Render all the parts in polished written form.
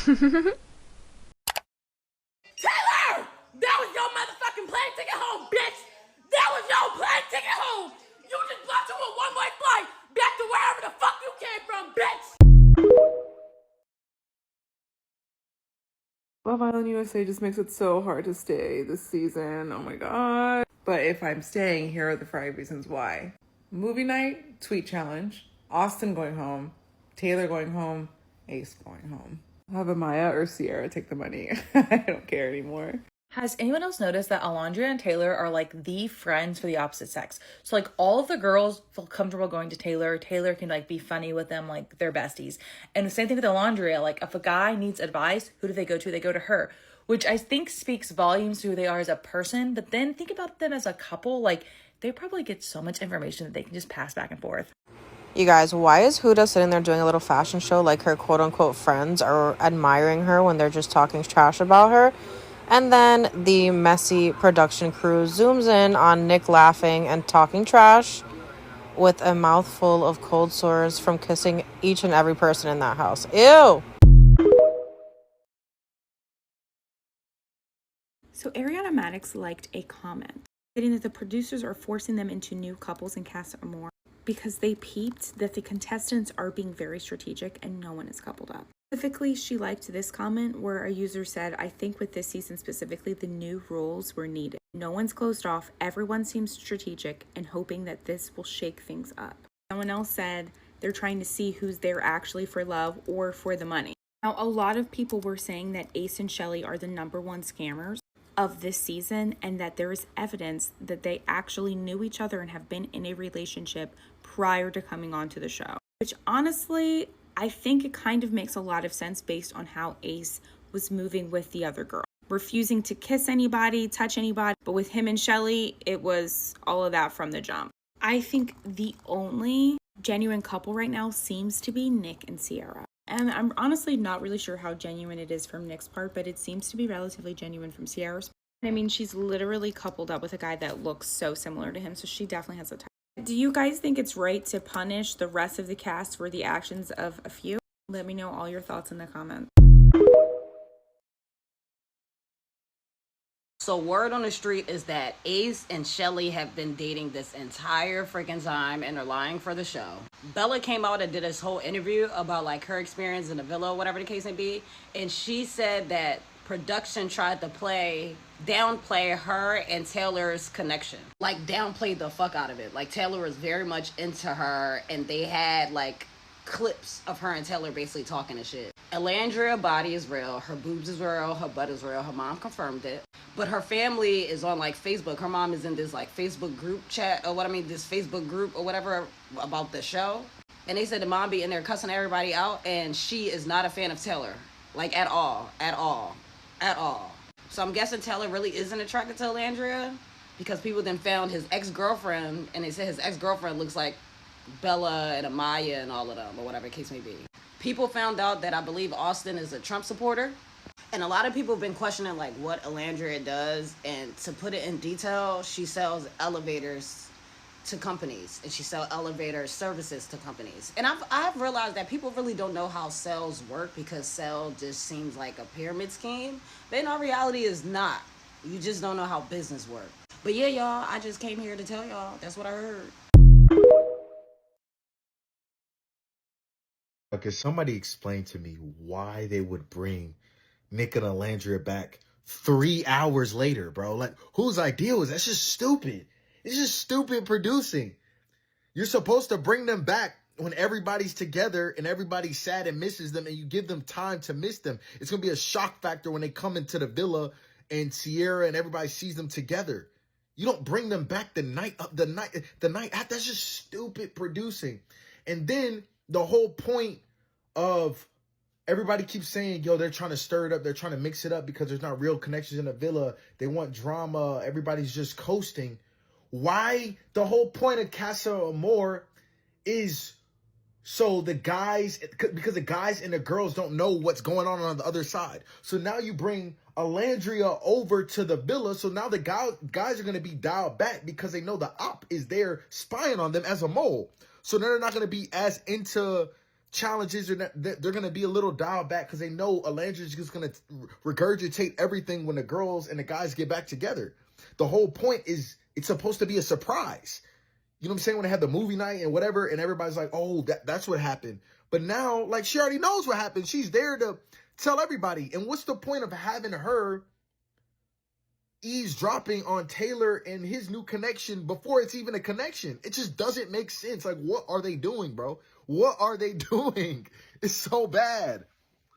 Taylor! That was your motherfucking plane ticket home, bitch! That was your plane ticket home! You just blocked you a one-way flight back to wherever the fuck you came from, bitch! Love Island USA just makes it so hard to stay this season. Oh my god. But if I'm staying, here are the 5 reasons why. Movie night, tweet challenge, Austin going home, Taylor going home, Ace going home. I'll have Amaya or Sierra take the money. I don't care anymore. Has anyone else noticed that Alondra and Taylor are like the friends for the opposite sex? So like all of the girls feel comfortable going to Taylor. Taylor can like be funny with them, like they're besties. And the same thing with Alondra. Like if a guy needs advice, who do they go to? They go to her, which I think speaks volumes to who they are as a person. But then think about them as a couple. Like they probably get so much information that they can just pass back and forth. You guys, why is Huda sitting there doing a little fashion show like her quote-unquote friends are admiring her when they're just talking trash about her? And then the messy production crew zooms in on Nick laughing and talking trash with a mouthful of cold sores from kissing each and every person in that house. Ew! So Ariana Maddox liked a comment stating that the producers are forcing them into new couples in Casa Amor because they peeped that the contestants are being very strategic and no one is coupled up. Specifically, she liked this comment where a user said, I think with this season specifically, the new rules were needed. No one's closed off, everyone seems strategic and hoping that this will shake things up. Someone else said they're trying to see who's there actually for love or for the money. Now, a lot of people were saying that Ace and Shelly are the #1 scammers of this season and that there is evidence that they actually knew each other and have been in a relationship prior to coming onto the show. Which honestly, I think it kind of makes a lot of sense based on how Ace was moving with the other girl. Refusing to kiss anybody, touch anybody, but with him and Shelly, it was all of that from the jump. I think the only genuine couple right now seems to be Nick and Sierra. And I'm honestly not really sure how genuine it is from Nick's part, but it seems to be relatively genuine from Sierra's part. I mean, she's literally coupled up with a guy that looks so similar to him, so she definitely has a type. Do you guys think it's right to punish the rest of the cast for the actions of a few? Let me know all your thoughts in the comments. So word on the street is that Ace and Shelly have been dating this entire freaking time and are lying for the show. Bella came out and did this whole interview about like her experience in the villa, whatever the case may be. And she said that production tried to downplay her and Taylor's connection. Like downplayed the fuck out of it. Like Taylor was very much into her and they had like clips of her and Taylor basically talking and shit. Elandria body is real, her boobs is real, her butt is real, her mom confirmed it. But her family is on like Facebook. Her mom is in this like Facebook group chat or this Facebook group or whatever about the show. And they said the mom be in there cussing everybody out and she is not a fan of Taylor. Like at all. So I'm guessing Taylor really isn't attracted to Elandria because people then found his ex-girlfriend and they said his ex-girlfriend looks like Bella and Amaya and all of them or whatever the case may be. People found out that I believe Austin is a Trump supporter. And a lot of people have been questioning like what Elandria does. And to put it in detail, she sells elevators to companies and she sells elevator services to companies. And I've realized that people really don't know how sales work because sales just seems like a pyramid scheme. But in all reality is not. You just don't know how business works. But yeah, y'all, I just came here to tell y'all. That's what I heard. Okay, somebody explain to me why they would bring Nick and Elandria back 3 hours later, bro. Like, whose idea was that? That's just stupid. It's just stupid producing. You're supposed to bring them back when everybody's together and everybody's sad and misses them and you give them time to miss them. It's going to be a shock factor when they come into the villa and Sierra and everybody sees them together. You don't bring them back the night after. That's just stupid producing. And then the whole point of everybody keeps saying, yo, they're trying to stir it up. They're trying to mix it up because there's not real connections in the villa. They want drama. Everybody's just coasting. Why? The whole point of Casa Amor is so the guys, because the guys and the girls don't know what's going on the other side. So now you bring Elandria over to the villa. So now the guys are going to be dialed back because they know the op is there spying on them as a mole. So they're not going to be as into challenges are they're gonna be a little dialed back because they know Alandria's just gonna regurgitate everything when the girls and the guys get back together. The whole point is it's supposed to be a surprise. You know what I'm saying? When they have the movie night and whatever, and everybody's like, oh, that's what happened. But now, like, she already knows what happened. She's there to tell everybody. And what's the point of having her eavesdropping on Taylor and his new connection before it's even a connection? It just doesn't make sense. Like, what are they doing, bro? What are they doing? It's so bad.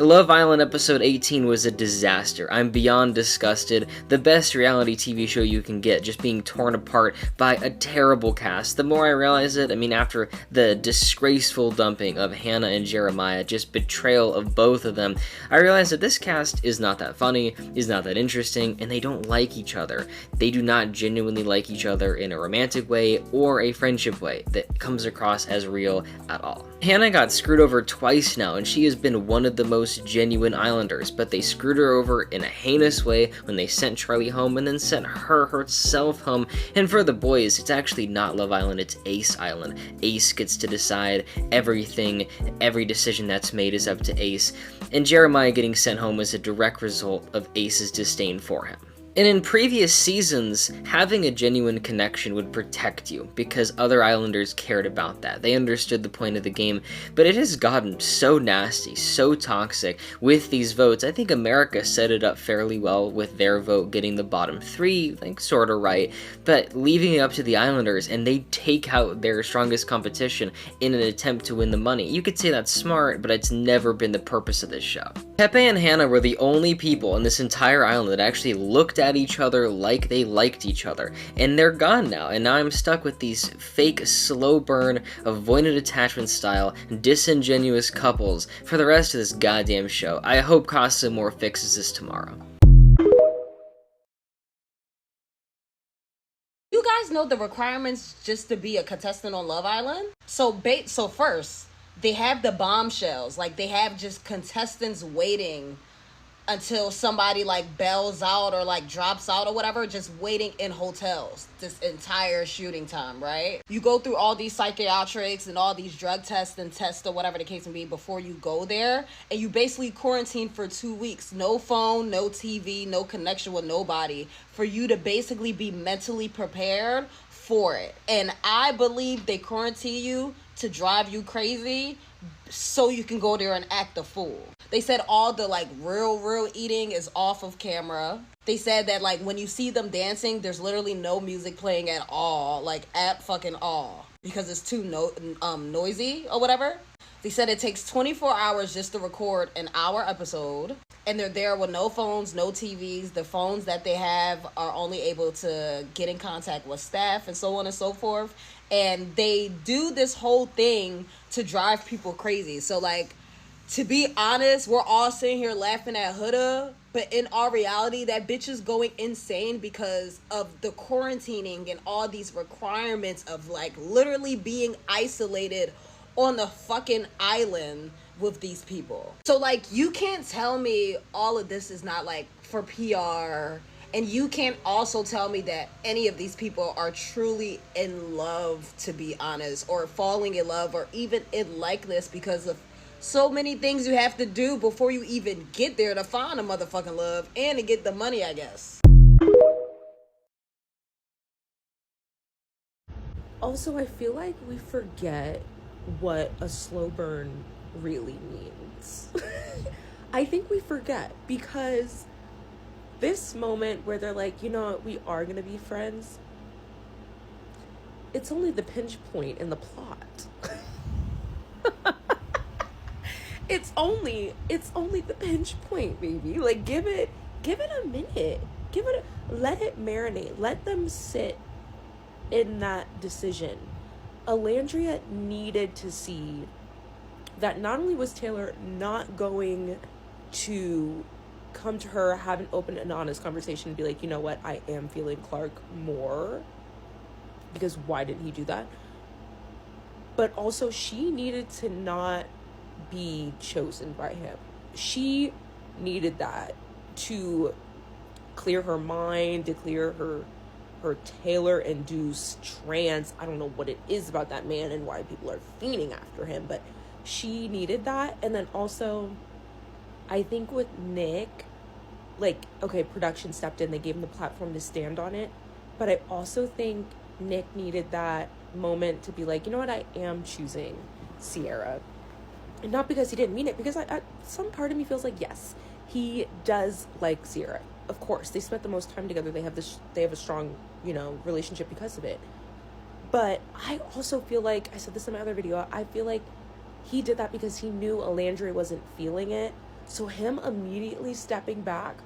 Love Island episode 18 was a disaster. I'm beyond disgusted. The best reality TV show you can get, just being torn apart by a terrible cast. The more I realize it, I mean, after the disgraceful dumping of Hannah and Jeremiah, just betrayal of both of them, I realized that this cast is not that funny, is not that interesting, and they don't like each other. They do not genuinely like each other in a romantic way or a friendship way that comes across as real at all. Hannah got screwed over twice now, and she has been one of the most genuine Islanders, but they screwed her over in a heinous way when they sent Charlie home and then sent her herself home. And for the boys, it's actually not Love Island, it's Ace Island. Ace gets to decide everything, every decision that's made is up to Ace, and Jeremiah getting sent home is a direct result of Ace's disdain for him. And in previous seasons, having a genuine connection would protect you, because other Islanders cared about that. They understood the point of the game, but it has gotten so nasty, so toxic with these votes. I think America set it up fairly well with their vote getting the bottom three, like, sorta right, but leaving it up to the Islanders, and they take out their strongest competition in an attempt to win the money. You could say that's smart, but it's never been the purpose of this show. Pepe and Hannah were the only people in this entire island that actually looked at each other like they liked each other, and they're gone now, and now I'm stuck with these fake slow burn avoidant attachment style disingenuous couples for the rest of this goddamn show. I hope Casa Amor fixes this tomorrow. You guys know the requirements just to be a contestant on Love Island? So first, they have the bombshells. Like, they have just contestants waiting until somebody, like, bails out or, like, drops out or whatever, just waiting in hotels this entire shooting time, right? You go through all these psychiatrics and all these drug tests and tests or whatever the case may be before you go there, and you basically quarantine for 2 weeks. No phone, no TV, no connection with nobody, for you to basically be mentally prepared for it. And I believe they quarantine you to drive you crazy so you can go there and act a fool. They said all the, like, real eating is off of camera. They said that, like, when you see them dancing, there's literally no music playing at all, like, at fucking all, because it's too noisy or whatever. They said it takes 24 hours just to record an hour episode, and they're there with no phones, no TVs. The phones that they have are only able to get in contact with staff and so on and so forth. And they do this whole thing to drive people crazy. So, like, to be honest, we're all sitting here laughing at Huda, but in our reality, that bitch is going insane because of the quarantining and all these requirements of, like, literally being isolated on the fucking island with these people. So, like, you can't tell me all of this is not, like, for PR, and you can't also tell me that any of these people are truly in love, to be honest, or falling in love, or even in likeness, because of so many things you have to do before you even get there to find a motherfucking love and to get the money, I guess. Also, I feel like we forget what a slow burn really means. I think we forget, because this moment where they're like, you know what, we are gonna be friends, it's only the pinch point in the plot. It's only the pinch point, baby. Like, give it a minute. Let it marinate. Let them sit in that decision. Alandria needed to see that not only was Taylor not going to come to her, have an open and honest conversation and be like, you know what, I am feeling Clark more, because why didn't he do that? But also, she needed to not be chosen by him. She needed that to clear her mind, to clear her Taylor-induced trance. I don't know what it is about that man and why people are fiending after him, but she needed that. And then also, I think with Nick, like, okay, production stepped in, they gave him the platform to stand on it, but I also think Nick needed that moment to be like, you know what, I am choosing Sierra. And not because he didn't mean it, because some part of me feels like, yes, he does like Sierra. Of course, they spent the most time together. They have a strong, you know, relationship because of it. But I also feel like, I said this in my other video, I feel like he did that because he knew Alandria wasn't feeling it. So him immediately stepping back,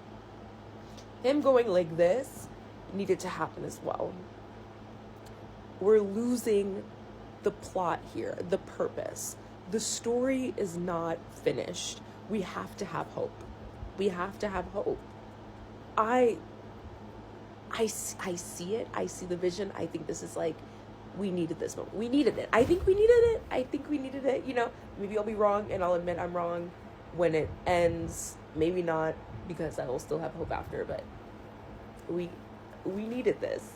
him going like this, needed to happen as well. We're losing the plot here, the purpose. The story is not finished. We have to have hope. We have to have hope. I see it. I see the vision. I think this is like, we needed this moment. We needed it. I think we needed it. You know, maybe I'll be wrong, and I'll admit I'm wrong when it ends. Maybe not, because I will still have hope after, but we needed this.